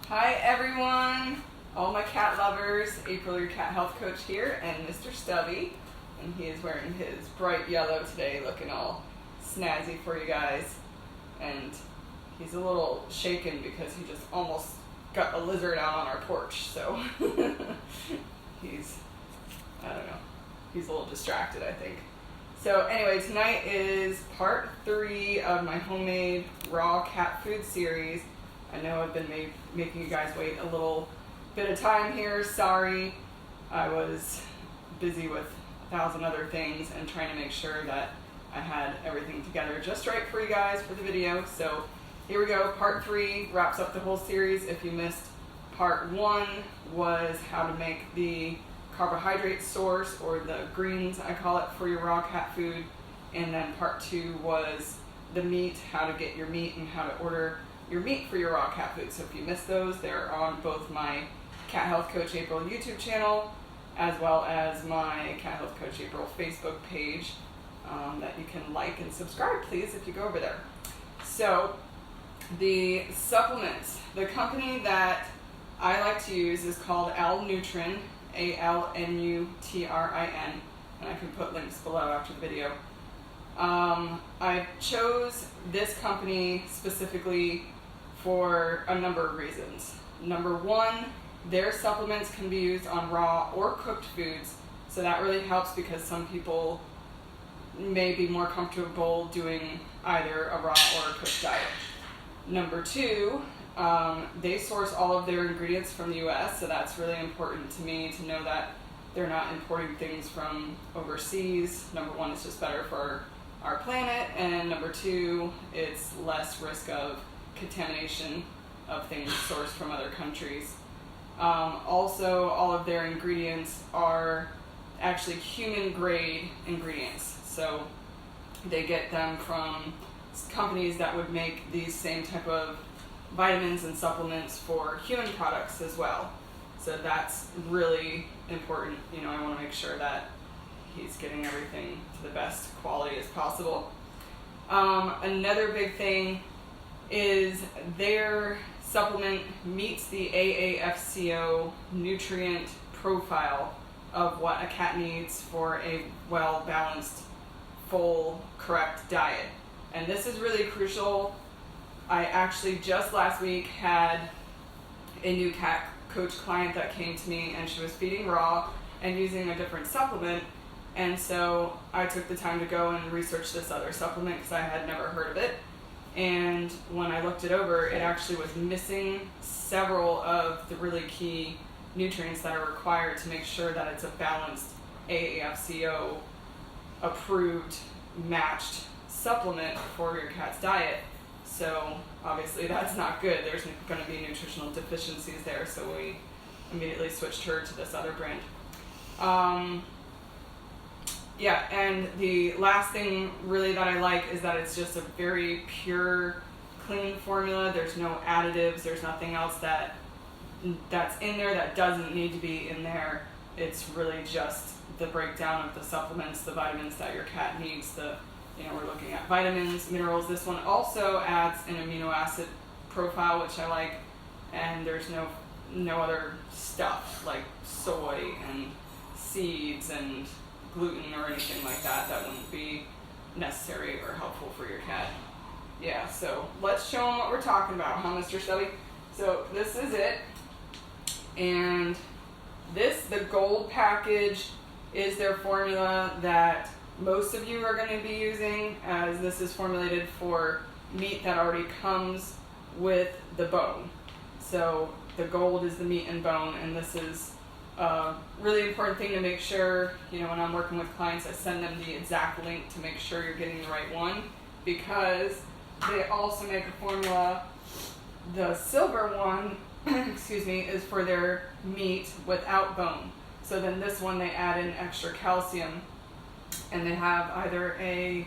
Hi everyone, all my cat lovers. April, your cat health coach here, and Mr. Stubby, and he is wearing his bright yellow today, looking all snazzy for you guys. And he's a little shaken because he just almost got a lizard out on our porch, so he's, I don't know, he's a little distracted, I think. So anyway, tonight is part 3 of my homemade raw cat food series. I know I've been making you guys wait a little bit of time here. Sorry, I was busy with 1,000 other things and trying to make sure that I had everything together just right for you guys for the video. So here we go. Part 3 wraps up the whole series. If you missed part 1, was how to make the carbohydrate source, or the greens I call it, for your raw cat food. And then part 2 was the meat, how to get your meat and how to order your meat for your raw cat food. So if you missed those, they're on both my Cat Health Coach April YouTube channel as well as my Cat Health Coach April Facebook page that you can like and subscribe, please, if you go over there. So the supplements, the company that I like to use is called Alnutrin, ALNUTRIN, and I can put links below after the video. I chose this company specifically for a number of reasons. Number 1, their supplements can be used on raw or cooked foods, so that really helps because some people may be more comfortable doing either a raw or a cooked diet. Number 2, they source all of their ingredients from the US, so that's really important to me to know that they're not importing things from overseas. Number 1, it's just better for our planet, and number 2, it's less risk of contamination of things sourced from other countries. Also, all of their ingredients are actually human grade ingredients, so they get them from companies that would make these same type of vitamins and supplements for human products as well. So that's really important. You know, I want to make sure that he's getting everything to the best quality as possible. Another big thing is their supplement meets the AAFCO nutrient profile of what a cat needs for a well-balanced, full, correct diet. And this is really crucial. I actually just last week had a new cat coach client that came to me, and she was feeding raw and using a different supplement. And so I took the time to go and research this other supplement because I had never heard of it. And when I looked it over, it actually was missing several of the really key nutrients that are required to make sure that it's a balanced AAFCO approved, matched supplement for your cat's diet. So obviously that's not good. There's going to be nutritional deficiencies there, so we immediately switched her to this other brand. Yeah, and the last thing really that I like is that it's just a very pure, clean formula. There's no additives. There's nothing else that's in there that doesn't need to be in there. It's really just the breakdown of the supplements, the vitamins that your cat needs. We're looking at vitamins, minerals. This one also adds an amino acid profile, which I like, and there's no other stuff like soy and seeds and gluten or anything like that wouldn't be necessary or helpful for your cat. Yeah, so let's show them what we're talking about, huh, Mr. Stubby? So this is it, and the gold package is their formula that most of you are going to be using, as this is formulated for meat that already comes with the bone. So the gold is the meat and bone, and this is a really important thing to make sure, when I'm working with clients, I send them the exact link to make sure you're getting the right one, because they also make a formula. The silver one, excuse me, is for their meat without bone. So then this one, they add in extra calcium, and they have either a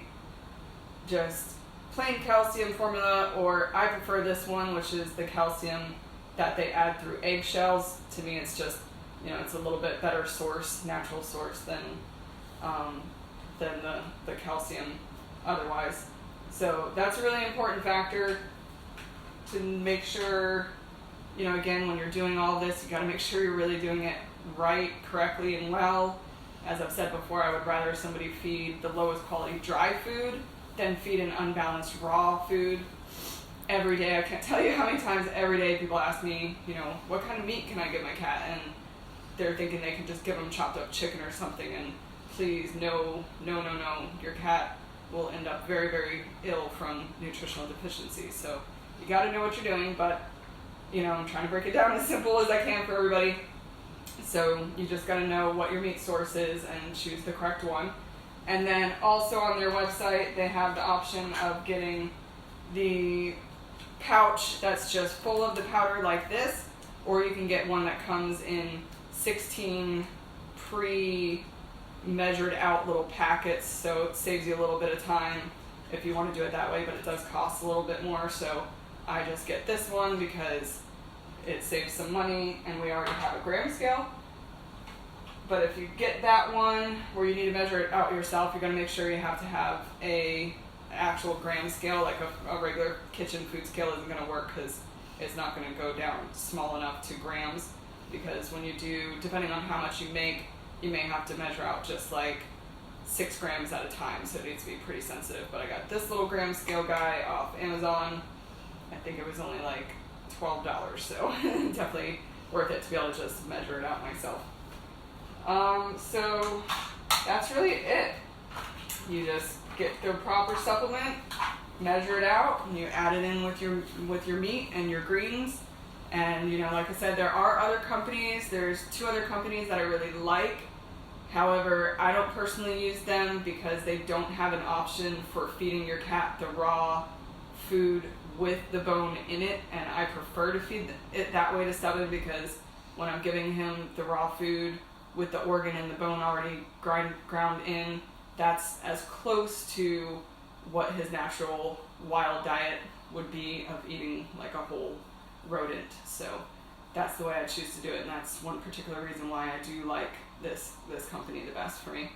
just plain calcium formula, or I prefer this one, which is the calcium that they add through eggshells. To me, it's just, it's a little bit better source, natural source than the calcium otherwise. So that's a really important factor to make sure you know, again, when you're doing all this, you got to make sure you're really doing it right, correctly, and well. As I've said before, I would rather somebody feed the lowest quality dry food than feed an unbalanced raw food every day. I can't tell you how many times every day people ask me, you know, what kind of meat can I give my cat? And they're thinking they can just give them chopped up chicken or something. And please, no. Your cat will end up very, very ill from nutritional deficiency. So you got to know what you're doing, but, you know, I'm trying to break it down as simple as I can for everybody. So you just got to know what your meat source is and choose the correct one. And then also on their website, they have the option of getting the pouch that's just full of the powder like this, or you can get one that comes in 16 pre-measured out little packets, so it saves you a little bit of time if you want to do it that way, but it does cost a little bit more. So I just get this one because it saves some money and we already have a gram scale. But if you get that one where you need to measure it out yourself, you're going to make sure you have to have a actual gram scale. Like a regular kitchen food scale isn't going to work because it's not going to go down small enough to grams, because when you do, depending on how much you make, you may have to measure out just like 6 grams at a time, so it needs to be pretty sensitive. But I got this little gram scale guy off Amazon. I think it was only like $12, so definitely worth it to be able to just measure it out myself. So that's really it. You just get the proper supplement, measure it out, and you add it in with your meat and your greens. And, you know, like I said, there are other companies. There's 2 other companies that I really like. However, I don't personally use them because they don't have an option for feeding your cat the raw food with the bone in it, and I prefer to feed it that way to Stubborn, because when I'm giving him the raw food with the organ and the bone already ground in, that's as close to what his natural wild diet would be of eating like a whole rodent. So that's the way I choose to do it, and that's one particular reason why I do like this company the best for me.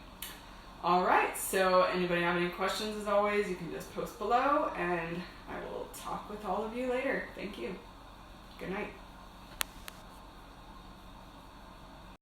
Alright, so anybody have any questions, as always, you can just post below, and I will talk with all of you later. Thank you. Good night.